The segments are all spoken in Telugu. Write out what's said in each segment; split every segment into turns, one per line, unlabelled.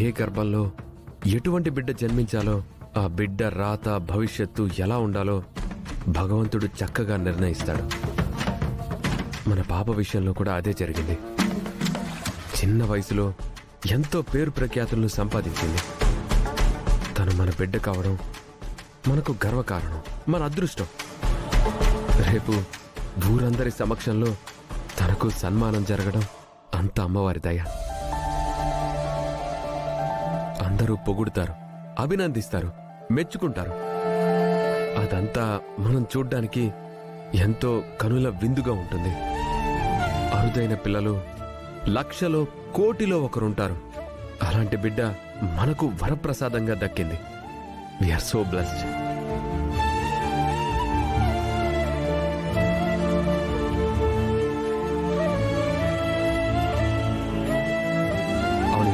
ఏ గర్భంలో ఎటువంటి బిడ్డ జన్మించాలో, ఆ బిడ్డ రాత భవిష్యత్తు ఎలా ఉండాలో భగవంతుడు చక్కగా నిర్ణయిస్తాడు. మన పాప విషయంలో కూడా అదే జరిగింది. చిన్న వయసులో ఎంతో పేరు ప్రఖ్యాతులను సంపాదించింది. తను మన బిడ్డ కావడం మనకు గర్వకారణం, మన అదృష్టం. రేపు ఊరందరి సమక్షంలో తనకు సన్మానం జరగడం అంత అమ్మవారి దయ. అందరూ పొగుడుతారు, అభినందిస్తారు, మెచ్చుకుంటారు. అదంతా మనం చూడ్డానికి ఎంతో కనుల విందుగా ఉంటుంది. అరుదైన పిల్లలు లక్షలో కోటిలో ఒకరుంటారు. అలాంటి బిడ్డ మనకు వరప్రసాదంగా దక్కింది. We are so blessed. అవును,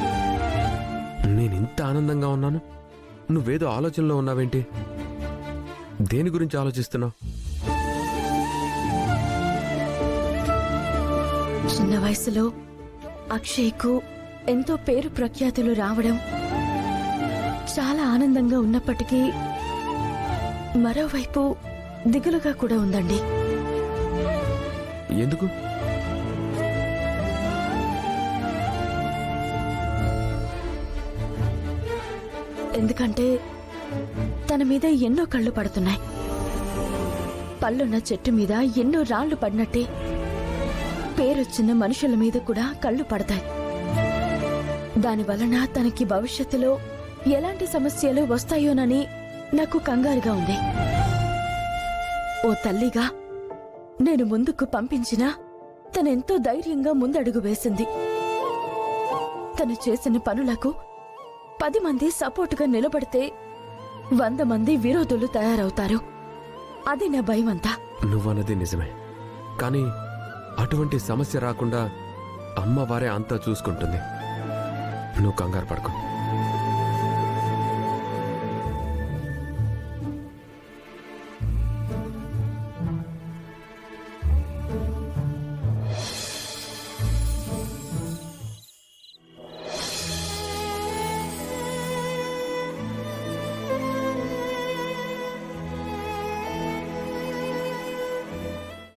నేనింత ఆనందంగా ఉన్నాను, నువ్వేదో ఆలోచనలో ఉన్నావేంటి? దేని గురించి ఆలోచిస్తున్నావు?
చిన్న వయసులో అక్షయ్కు ఎంతో పేరు ప్రఖ్యాతులు రావడం చాలా ఆనందంగా ఉన్నప్పటికీ మరోవైపు దిగులుగా కూడా ఉందండి.
ఎందుకు?
ఎందుకంటే తన మీద ఎన్నో కళ్ళు పడుతున్నాయి. పళ్ళున్న చెట్టు మీద ఎన్నో రాళ్లు పడినట్టే పేరొచ్చిన మనుషుల మీద కూడా కళ్ళు పడతాయి. దానివలన తనకి భవిష్యత్తులో ఎలాంటి సమస్యలు వస్తాయోనని నాకు కంగారుగా ఉంది. ఓ తల్లిగా నేను ముందుకు పంపించినా తనెంతో ధైర్యంగా ముందడుగు వేసింది. తను చేసిన పనులకు 10 మంది సపోర్టుగా నిలబడితే 100 మంది విరోధులు తయారవుతారు. అది నా భయమంతా.
నువ్వన్నది నిజమే, కానీ అటువంటి సమస్య రాకుండా అమ్మవారే అంతా చూసుకుంటుంది. నువ్వు కంగారు పడకు.